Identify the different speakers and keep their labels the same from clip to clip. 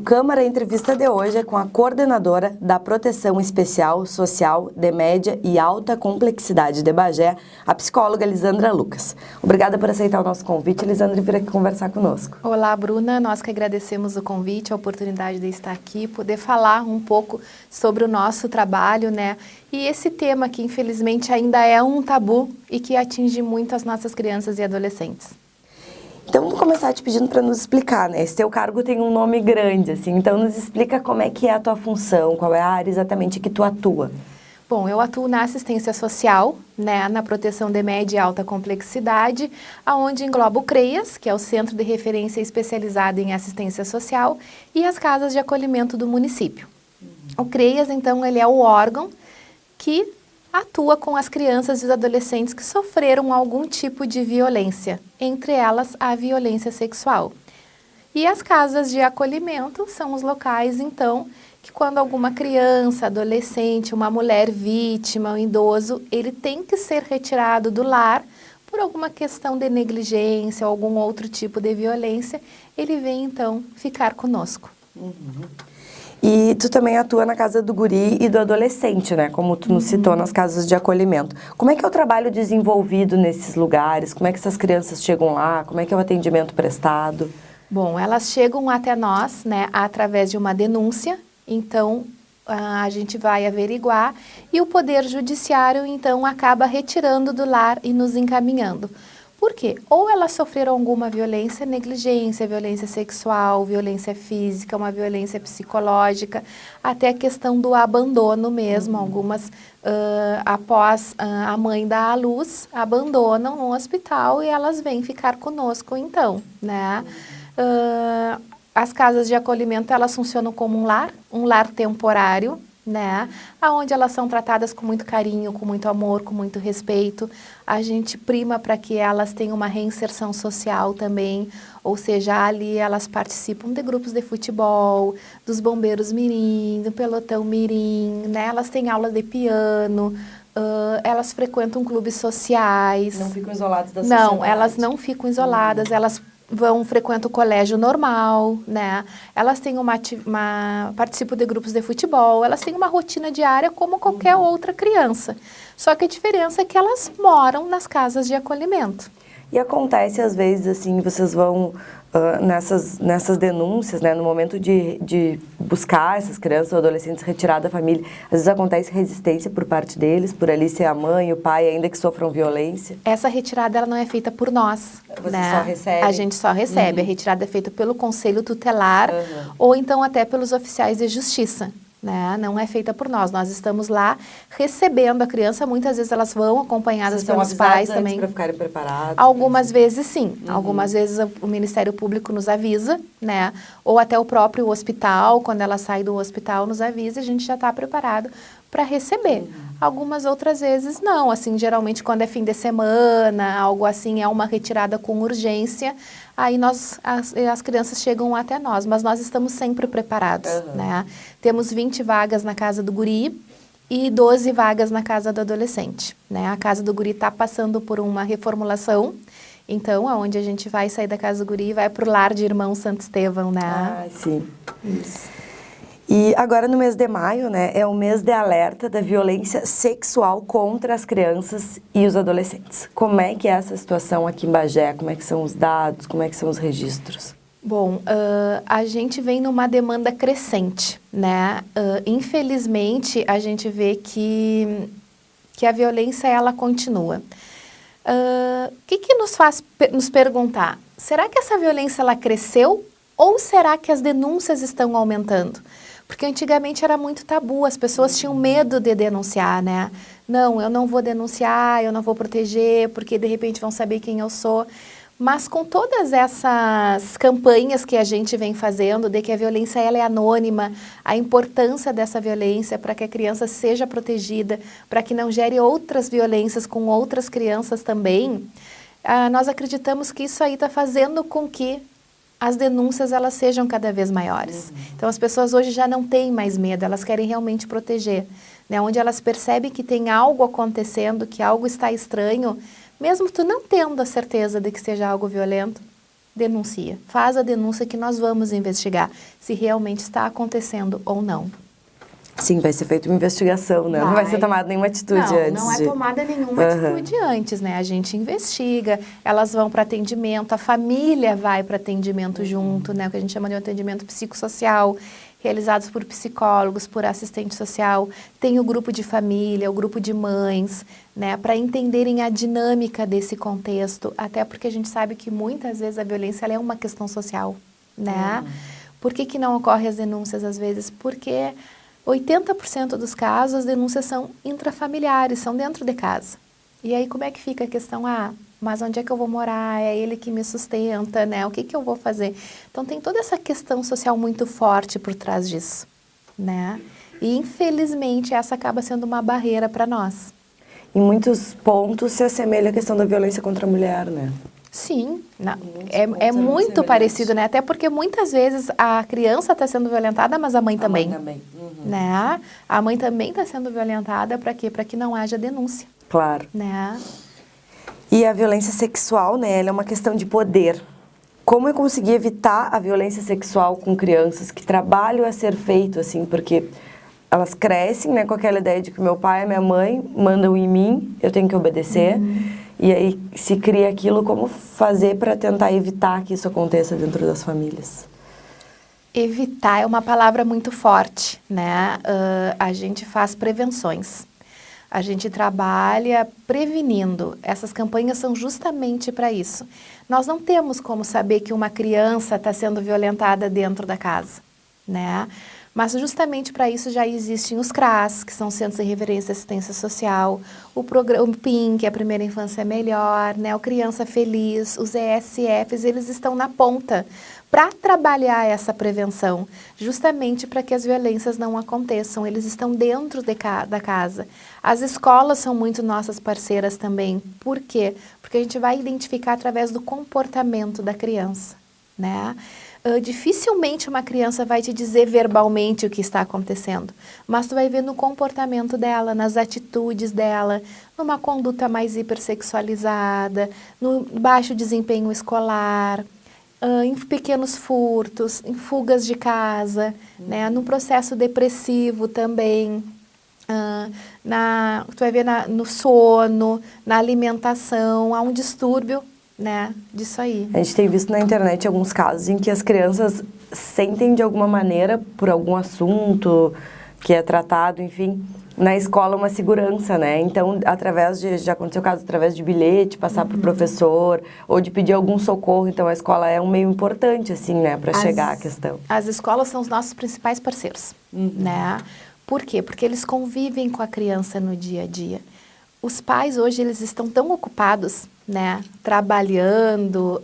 Speaker 1: Câmara Entrevista de hoje é com a coordenadora da Proteção Especial Social de Média e Alta Complexidade de Bagé, a psicóloga Lisandra Lucas. Obrigada por aceitar o nosso convite, Lisandra, e vir aqui conversar conosco.
Speaker 2: Olá, Bruna. Nós que agradecemos o convite, a oportunidade de estar aqui, poder falar um pouco sobre o nosso trabalho, né? E esse tema que, infelizmente, ainda é um tabu e que atinge muito as nossas crianças e adolescentes.
Speaker 1: Então, vamos começar te pedindo para nos explicar, né? Esse teu cargo tem um nome grande, assim, então nos explica como é que é a tua função, qual é a área exatamente que tu atua.
Speaker 2: Bom, eu atuo na assistência social, né, na proteção de média e alta complexidade, aonde engloba o CREAS, que é o Centro de Referência Especializado em Assistência Social, e as casas de acolhimento do município. O CREAS, então, ele é o órgão que atua com as crianças e os adolescentes que sofreram algum tipo de violência, entre elas a violência sexual. E as casas de acolhimento são os locais, então, que quando alguma criança, adolescente, uma mulher vítima, um idoso, ele tem que ser retirado do lar por alguma questão de negligência ou algum outro tipo de violência, ele vem, então, ficar conosco.
Speaker 1: E tu também atua na casa do guri e do adolescente, né? Como tu nos citou nas casas de acolhimento. Como é que é o trabalho desenvolvido nesses lugares? Como é que essas crianças chegam lá? Como é que é o atendimento prestado?
Speaker 2: Bom, elas chegam até nós, né, através de uma denúncia, então a gente vai averiguar e o Poder Judiciário, então, acaba retirando do lar e nos encaminhando. Por quê? Ou elas sofreram alguma violência, negligência, violência sexual, violência física, uma violência psicológica, até a questão do abandono mesmo. Algumas, após a mãe dar à luz, abandonam no hospital e elas vêm ficar conosco, então, né? As casas de acolhimento, elas funcionam como um lar temporário, né? Aonde elas são tratadas com muito carinho, com muito amor, com muito respeito. A gente prima para que elas tenham uma reinserção social também, ou seja, ali elas participam de grupos de futebol, dos bombeiros mirim, do pelotão mirim, né? Elas têm aula de piano, elas frequentam clubes sociais.
Speaker 1: Não ficam isoladas da sociedade?
Speaker 2: Não, elas não ficam isoladas, elas frequentam o colégio normal, né? Elas têm participam de grupos de futebol, elas têm uma rotina diária como qualquer outra criança. Só que a diferença é que elas moram nas casas de acolhimento.
Speaker 1: E acontece, às vezes, assim, vocês vão nessas denúncias, né, no momento de buscar essas crianças ou adolescentes retirar da família, às vezes acontece resistência por parte deles, por ali ser a mãe, o pai, ainda que sofram violência?
Speaker 2: Essa retirada, ela não é feita por nós.
Speaker 1: Você
Speaker 2: né?
Speaker 1: só recebe?
Speaker 2: A gente só recebe. A retirada é feita pelo Conselho Tutelar ou então até pelos oficiais de justiça. Né? Não é feita por nós. Nós estamos lá recebendo a criança. Muitas vezes elas vão acompanhadas pelos pais também.
Speaker 1: Para ficarem preparados?
Speaker 2: Algumas vezes sim. Algumas vezes o Ministério Público nos avisa, né? Ou até o próprio hospital, quando ela sai do hospital, nos avisa e a gente já está preparado para receber. Algumas outras vezes não, assim, geralmente quando é fim de semana, algo assim, é uma retirada com urgência, aí as crianças chegam até nós, mas nós estamos sempre preparados, né? Temos 20 vagas na casa do guri e 12 vagas na casa do adolescente, né? A casa do guri está passando por uma reformulação, então, aonde a gente vai sair da casa do guri, vai para o lar de Irmão Santo Estevão, né?
Speaker 1: Ah, sim.
Speaker 2: Isso.
Speaker 1: E agora no mês de maio, né, é o mês de alerta da violência sexual contra as crianças e os adolescentes. Como é que é essa situação aqui em Bagé? Como é que são os dados? Como é que são os registros?
Speaker 2: Bom, a gente vem numa demanda crescente, né? Infelizmente, a gente vê que a violência, ela continua. O que nos faz nos perguntar? Será que essa violência, ela cresceu? Ou será que as denúncias estão aumentando? Porque antigamente era muito tabu, as pessoas tinham medo de denunciar, né? Não, eu não vou denunciar, eu não vou proteger, porque de repente vão saber quem eu sou. Mas com todas essas campanhas que a gente vem fazendo, de que a violência ela é anônima, a importância dessa violência para que a criança seja protegida, para que não gere outras violências com outras crianças também, nós acreditamos que isso aí está fazendo com que as denúncias elas sejam cada vez maiores. Então as pessoas hoje já não têm mais medo, elas querem realmente proteger, né? Onde elas percebem que tem algo acontecendo, que algo está estranho, mesmo tu não tendo a certeza de que seja algo violento, denuncia. Faz a denúncia que nós vamos investigar se realmente está acontecendo ou não.
Speaker 1: Sim, vai ser feita uma investigação, né? Não vai ser tomada nenhuma atitude antes.
Speaker 2: Não é tomada nenhuma atitude antes, né? A gente investiga, elas vão para atendimento, a família vai para atendimento junto, né? O que a gente chama de um atendimento psicossocial, realizados por psicólogos, por assistente social. Tem o grupo de família, o grupo de mães, né? Para entenderem a dinâmica desse contexto, até porque a gente sabe que muitas vezes a violência ela é uma questão social, né? Por que não ocorrem as denúncias às vezes? Porque 80% dos casos, as denúncias são intrafamiliares, são dentro de casa. E aí como é que fica a questão? Mas onde é que eu vou morar? É ele que me sustenta, né? O que eu vou fazer? Então tem toda essa questão social muito forte por trás disso, né? E infelizmente essa acaba sendo uma barreira para nós.
Speaker 1: Em muitos pontos se assemelha à questão da violência contra a mulher, né?
Speaker 2: Sim, é muito parecido, né? Até porque muitas vezes a criança está sendo violentada, mas a mãe também. Né? A mãe também está sendo violentada para quê? Para que não haja denúncia.
Speaker 1: Claro.
Speaker 2: Né?
Speaker 1: E a violência sexual, né? Ela é uma questão de poder. Como eu consegui evitar a violência sexual com crianças? Que trabalho a ser feito, assim, porque elas crescem, né, com aquela ideia de que meu pai e minha mãe mandam em mim, eu tenho que obedecer. E aí se cria aquilo, como fazer para tentar evitar que isso aconteça dentro das famílias?
Speaker 2: Evitar é uma palavra muito forte, né? A gente faz prevenções. A gente trabalha prevenindo. Essas campanhas são justamente para isso. Nós não temos como saber que uma criança está sendo violentada dentro da casa, né? Mas justamente para isso já existem os CRAS, que são Centros de Referência e Assistência Social, o PIN, que é a Primeira Infância Melhor, né? O Criança Feliz, os ESFs, eles estão na ponta para trabalhar essa prevenção, justamente para que as violências não aconteçam. Eles estão dentro da casa. As escolas são muito nossas parceiras também. Por quê? Porque a gente vai identificar através do comportamento da criança, né? Dificilmente uma criança vai te dizer verbalmente o que está acontecendo, mas tu vai ver no comportamento dela, nas atitudes dela, numa conduta mais hipersexualizada, no baixo desempenho escolar, em pequenos furtos, em fugas de casa, né, no processo depressivo também. Tu vai ver no sono, na alimentação, há um distúrbio, né, disso aí.
Speaker 1: A gente tem visto na internet alguns casos em que as crianças sentem de alguma maneira, por algum assunto que é tratado, enfim, na escola uma segurança, né? Então, já aconteceu caso através de bilhete, passar para o professor, ou de pedir algum socorro. Então, a escola é um meio importante, assim, né, para chegar à questão.
Speaker 2: As escolas são os nossos principais parceiros, né? Por quê? Porque eles convivem com a criança no dia a dia. Os pais hoje, eles estão tão ocupados, né, trabalhando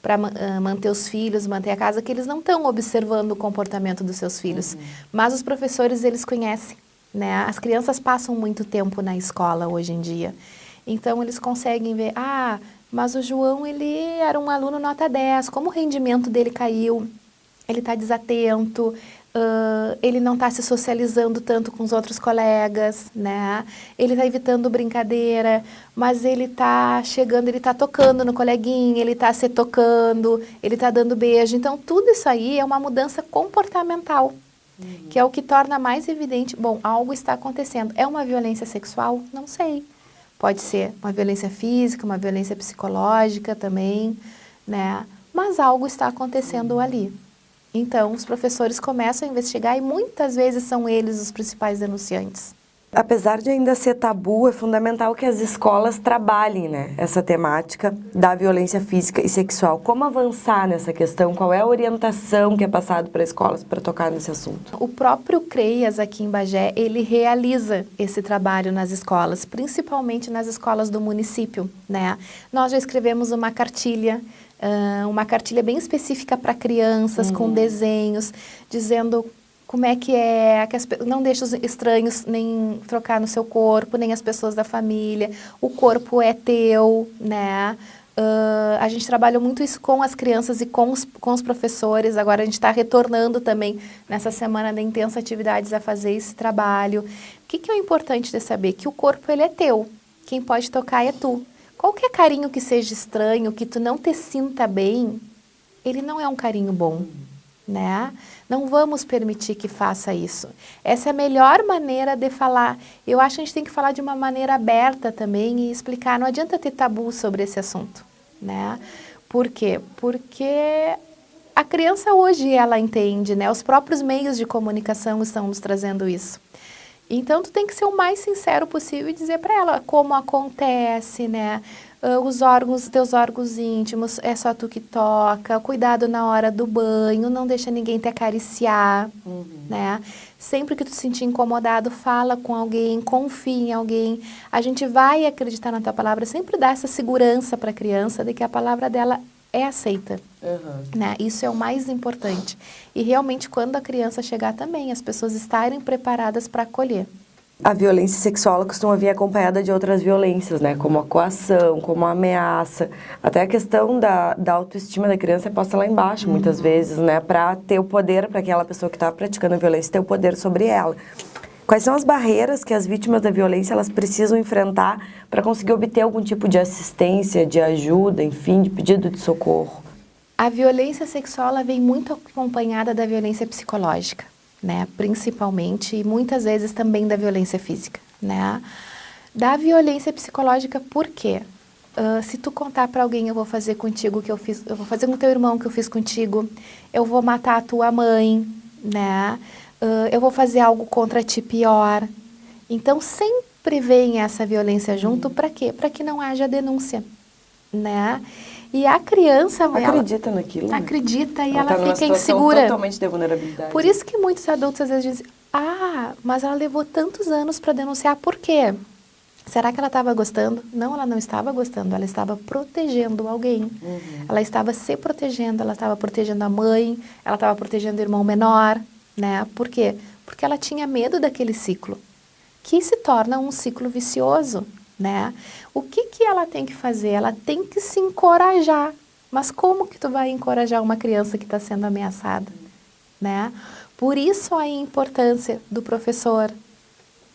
Speaker 2: para manter os filhos, manter a casa, que eles não estão observando o comportamento dos seus filhos. Mas os professores, eles conhecem, né? As crianças passam muito tempo na escola hoje em dia. Então, eles conseguem ver, mas o João, ele era um aluno nota 10, como o rendimento dele caiu, ele está desatento, ele não está se socializando tanto com os outros colegas, né? Ele está evitando brincadeira, mas ele está chegando, ele está tocando no coleguinha, ele está se tocando, ele está dando beijo. Então, tudo isso aí é uma mudança comportamental, que é o que torna mais evidente, bom, algo está acontecendo. É uma violência sexual? Não sei. Pode ser uma violência física, uma violência psicológica também, né? Mas algo está acontecendo ali. Então, os professores começam a investigar e muitas vezes são eles os principais denunciantes.
Speaker 1: Apesar de ainda ser tabu, é fundamental que as escolas trabalhem, né, essa temática da violência física e sexual. Como avançar nessa questão? Qual é a orientação que é passada para escolas para tocar nesse assunto?
Speaker 2: O próprio CREAS aqui em Bagé, ele realiza esse trabalho nas escolas, principalmente nas escolas do município, né? Nós já escrevemos uma cartilha bem específica para crianças, com desenhos, dizendo como é que não deixa os estranhos nem trocar no seu corpo, nem as pessoas da família, o corpo é teu, né? A gente trabalha muito isso com as crianças e com os professores. Agora a gente está retornando também nessa semana da Intensa Atividades a fazer esse trabalho. O que é importante de saber? Que o corpo ele é teu, quem pode tocar é tu. Qualquer carinho que seja estranho, que tu não te sinta bem, ele não é um carinho bom, né? Não vamos permitir que faça isso. Essa é a melhor maneira de falar. Eu acho que a gente tem que falar de uma maneira aberta também e explicar. Não adianta ter tabu sobre esse assunto, né? Por quê? Porque a criança hoje, ela entende, né? Os próprios meios de comunicação estão nos trazendo isso. Então, tu tem que ser o mais sincero possível e dizer para ela como acontece, né? Os teus órgãos íntimos, é só tu que toca, cuidado na hora do banho, não deixa ninguém te acariciar, né? Sempre que tu se sentir incomodado, fala com alguém, confia em alguém. A gente vai acreditar na tua palavra, sempre dá essa segurança para a criança de que a palavra dela é aceita, né? Isso é o mais importante. E realmente, quando a criança chegar também, as pessoas estarem preparadas para acolher.
Speaker 1: A violência sexual ela costuma vir acompanhada de outras violências, né? Como a coação, como a ameaça. Até a questão da autoestima da criança é posta lá embaixo, muitas vezes, né? Para ter o poder, para aquela pessoa que está praticando a violência ter o poder sobre ela. Quais são as barreiras que as vítimas da violência elas precisam enfrentar para conseguir obter algum tipo de assistência, de ajuda, enfim, de pedido de socorro?
Speaker 2: A violência sexual ela vem muito acompanhada da violência psicológica, né? Principalmente, e muitas vezes também da violência física, né? Da violência psicológica, por quê? Se tu contar para alguém, eu vou fazer contigo o que eu fiz, eu vou fazer com teu irmão o que eu fiz contigo, eu vou matar a tua mãe, né? Eu vou fazer algo contra ti pior. Então, sempre vem essa violência junto, para quê? Para que não haja denúncia, né? E a criança...
Speaker 1: Acredita naquilo, né?
Speaker 2: Acredita e
Speaker 1: ela
Speaker 2: ela
Speaker 1: tá
Speaker 2: fica insegura.
Speaker 1: Totalmente de vulnerabilidade.
Speaker 2: Por isso que muitos adultos às vezes dizem, mas ela levou tantos anos para denunciar, por quê? Será que ela estava gostando? Não, ela não estava gostando, ela estava protegendo alguém. Ela estava se protegendo, ela estava protegendo a mãe, ela estava protegendo o irmão menor, né? Por quê? Porque ela tinha medo daquele ciclo, que se torna um ciclo vicioso, né? O que ela tem que fazer? Ela tem que se encorajar. Mas como que tu vai encorajar uma criança que está sendo ameaçada, né? Por isso a importância do professor,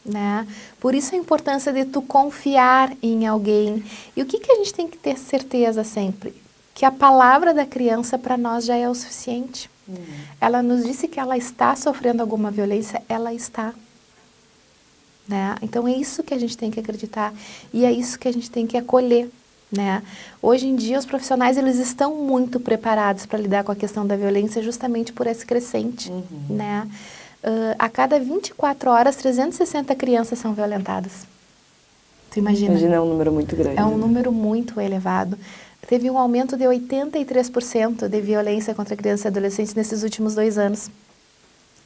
Speaker 2: né? Por isso a importância de tu confiar em alguém. E o que a gente tem que ter certeza sempre? Que a palavra da criança para nós já é o suficiente. Ela nos disse que ela está sofrendo alguma violência, ela está. Né? Então é isso que a gente tem que acreditar e é isso que a gente tem que acolher, né? Hoje em dia os profissionais eles estão muito preparados para lidar com a questão da violência justamente por esse crescente, né? A cada 24 horas 360 crianças são violentadas. Tu imagina?
Speaker 1: Imagina, é um número muito grande.
Speaker 2: É um número muito elevado. Teve um aumento de 83% de violência contra crianças e adolescentes nesses últimos 2 anos,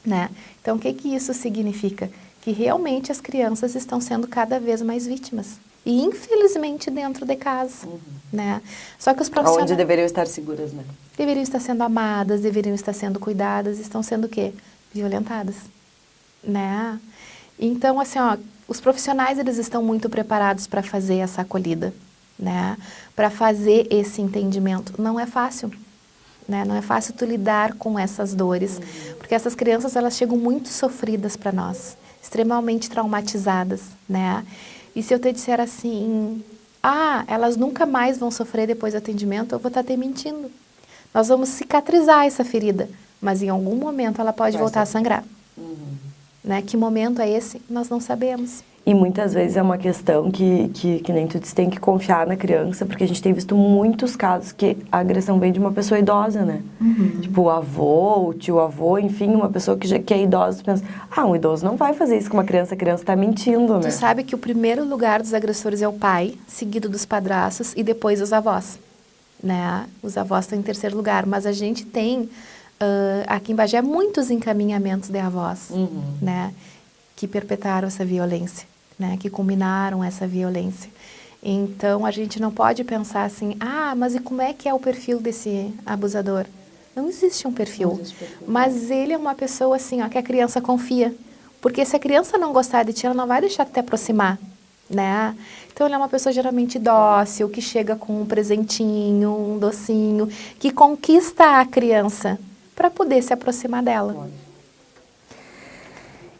Speaker 2: né? Então o que isso significa? Que realmente as crianças estão sendo cada vez mais vítimas. E, infelizmente, dentro de casa, né? Só que os profissionais...
Speaker 1: Onde deveriam estar seguras, né?
Speaker 2: Deveriam estar sendo amadas, deveriam estar sendo cuidadas, estão sendo o quê? Violentadas, né? Então, assim, os profissionais, eles estão muito preparados para fazer essa acolhida, né? Para fazer esse entendimento. Não é fácil, né? Não é fácil tu lidar com essas dores, porque essas crianças, elas chegam muito sofridas para nós, extremamente traumatizadas, né? E se eu te disser assim, elas nunca mais vão sofrer depois do atendimento, eu vou estar te mentindo. Nós vamos cicatrizar essa ferida, mas em algum momento ela pode voltar a sangrar. Né? Que momento é esse? Nós não sabemos.
Speaker 1: E muitas vezes é uma questão que nem tu disse, tem que confiar na criança, porque a gente tem visto muitos casos que a agressão vem de uma pessoa idosa, né? Tipo o avô, o tio-avô, enfim, uma pessoa que é idosa, tu pensa, um idoso não vai fazer isso com uma criança, a criança está mentindo, né?
Speaker 2: Tu sabe que o primeiro lugar dos agressores é o pai, seguido dos padrastos e depois os avós, né? Os avós estão em terceiro lugar, mas a gente tem, aqui em Bagé, muitos encaminhamentos de avós, né? Que perpetraram essa violência, né? Que culminaram essa violência. Então, a gente não pode pensar assim, mas e como é que é o perfil desse abusador? Não existe um perfil, mas ele é uma pessoa assim, que a criança confia. Porque se a criança não gostar de ti, ela não vai deixar de te aproximar, né? Então, ele é uma pessoa geralmente dócil, que chega com um presentinho, um docinho, que conquista a criança para poder se aproximar dela.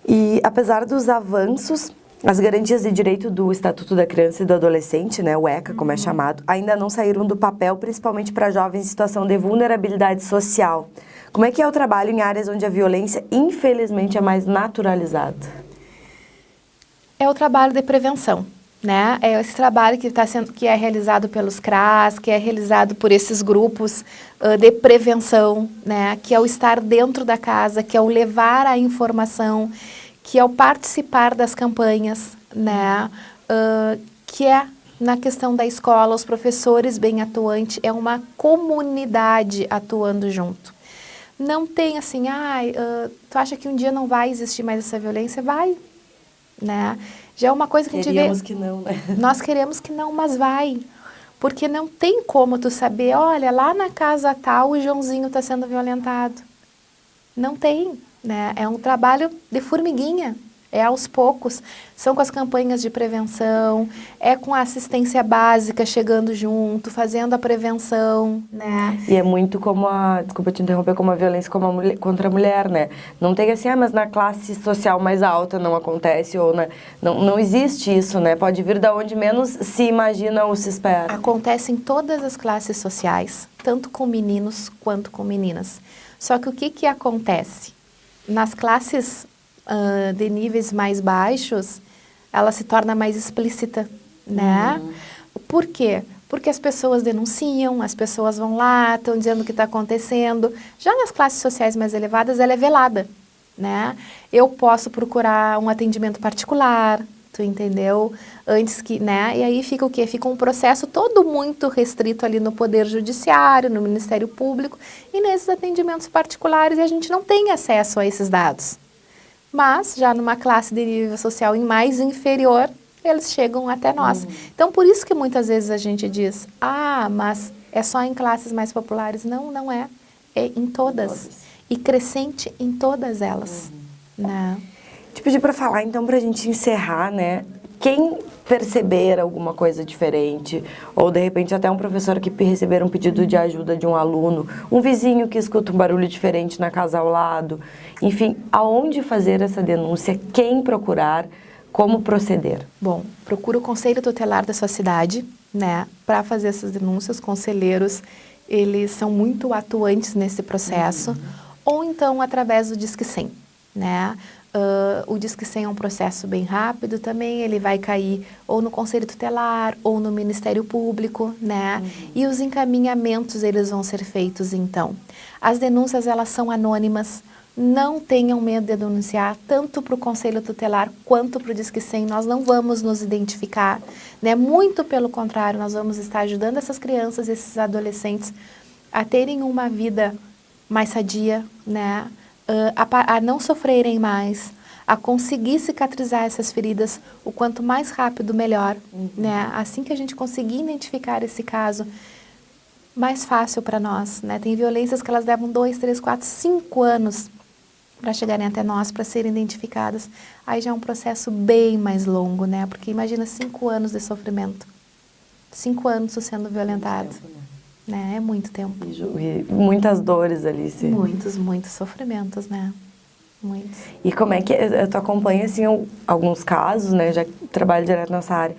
Speaker 1: E apesar dos avanços As garantias de direito do Estatuto da Criança e do Adolescente, né, o ECA, como é chamado, ainda não saíram do papel, principalmente para jovens em situação de vulnerabilidade social. Como é que é o trabalho em áreas onde a violência, infelizmente, é mais naturalizada?
Speaker 2: É o trabalho de prevenção, né? É esse trabalho que é realizado pelos CRAS, que é realizado por esses grupos de prevenção, né? Que é o estar dentro da casa, que é o levar a informação, que é o participar das campanhas, né? Que é na questão da escola, os professores bem atuantes, é uma comunidade atuando junto. Não tem assim, tu acha que um dia não vai existir mais essa violência? Vai, né? Já é uma coisa que a gente vê...
Speaker 1: Queríamos que não, né?
Speaker 2: Nós queremos que não, mas vai. Porque não tem como tu saber, olha, lá na casa tal o Joãozinho está sendo violentado. Não tem, né? É um trabalho de formiguinha. É aos poucos, são com as campanhas de prevenção, é com a assistência básica chegando junto, fazendo a prevenção, né?
Speaker 1: E é muito como desculpa te interromper, como a violência contra a mulher, né? Não tem assim, mas na classe social mais alta não acontece, ou não existe isso, né? Pode vir da onde menos se imagina ou se espera.
Speaker 2: Acontece em todas as classes sociais, tanto com meninos quanto com meninas. Só que o que acontece? Nas classes de níveis mais baixos, ela se torna mais explícita, né? Por quê? Porque as pessoas denunciam, as pessoas vão lá, estão dizendo o que está acontecendo. Já nas classes sociais mais elevadas, ela é velada, né? Eu posso procurar um atendimento particular, tu entendeu? Antes que, né? E aí fica o quê? Fica um processo todo muito restrito ali no Poder Judiciário, no Ministério Público e nesses atendimentos particulares, e a gente não tem acesso a esses dados. Mas, já numa classe de nível social mais inferior, eles chegam até nós. Então, por isso que muitas vezes a gente diz, mas é só em classes mais populares. Não, não é. É em todas. E crescente em todas elas. Né?
Speaker 1: Te pedi para falar, então, para a gente encerrar, né? Quem perceber alguma coisa diferente, ou de repente até um professor que receber um pedido de ajuda de um aluno, um vizinho que escuta um barulho diferente na casa ao lado, enfim, aonde fazer essa denúncia, quem procurar, como proceder?
Speaker 2: Bom, procura o Conselho Tutelar da sua cidade, né, para fazer essas denúncias. Conselheiros, eles são muito atuantes nesse processo, ou então através do Disque 100, né? O Disque 100 é um processo bem rápido também, ele vai cair ou no Conselho Tutelar ou no Ministério Público, né? E os encaminhamentos, eles vão ser feitos então. As denúncias, elas são anônimas, não tenham medo de denunciar, tanto para o Conselho Tutelar quanto para o Disque 100, nós não vamos nos identificar, né? Muito pelo contrário, nós vamos estar ajudando essas crianças, esses adolescentes a terem uma vida mais sadia, né? A não sofrerem mais, a conseguir cicatrizar essas feridas o quanto mais rápido, melhor, né? Assim que a gente conseguir identificar esse caso, mais fácil para nós, né? Tem violências que elas levam 2, 3, 4, 5 anos para chegarem até nós, para serem identificadas. Aí já é um processo bem mais longo, né? Porque imagina 5 anos de sofrimento, 5 anos sendo violentado. Né? É muito tempo.
Speaker 1: E muitas dores ali. Sim.
Speaker 2: Muitos sofrimentos, né? Muitos.
Speaker 1: E como é que tu acompanha, assim, alguns casos, né? Já trabalho direto nessa área,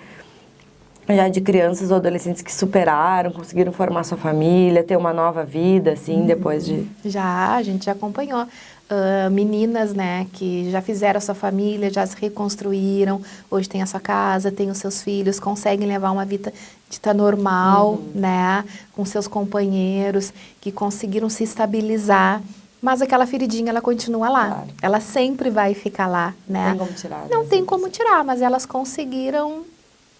Speaker 1: já de crianças ou adolescentes que superaram, conseguiram formar sua família, ter uma nova vida, assim, depois de...
Speaker 2: A gente já acompanhou. Meninas, né, que já fizeram a sua família, já se reconstruíram, hoje tem a sua casa, tem os seus filhos, conseguem levar uma vida normal, né, com seus companheiros, que conseguiram se estabilizar, mas aquela feridinha, ela continua lá, claro. Ela sempre vai ficar lá, né.
Speaker 1: Não tem como tirar.
Speaker 2: Não tem como tirar, mas elas conseguiram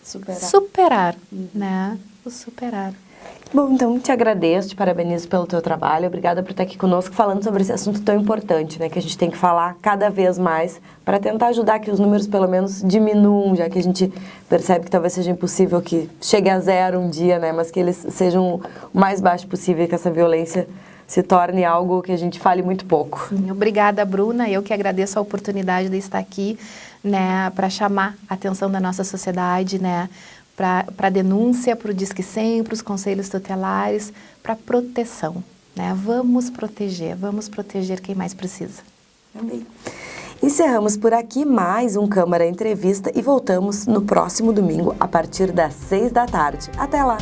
Speaker 2: superar, né, superar.
Speaker 1: Bom, então te agradeço, te parabenizo pelo teu trabalho, obrigada por estar aqui conosco falando sobre esse assunto tão importante, né, que a gente tem que falar cada vez mais para tentar ajudar que os números pelo menos diminuam, já que a gente percebe que talvez seja impossível que chegue a 0 um dia, né, mas que eles sejam o mais baixo possível e que essa violência se torne algo que a gente fale muito pouco.
Speaker 2: Sim, obrigada, Bruna, eu que agradeço a oportunidade de estar aqui, né, para chamar a atenção da nossa sociedade, né, para a denúncia, para o Disque 100, para os conselhos tutelares, para proteção, né? Vamos proteger quem mais precisa.
Speaker 1: Amém. Encerramos por aqui mais um Câmara Entrevista e voltamos no próximo domingo a partir das 6 da tarde. Até lá!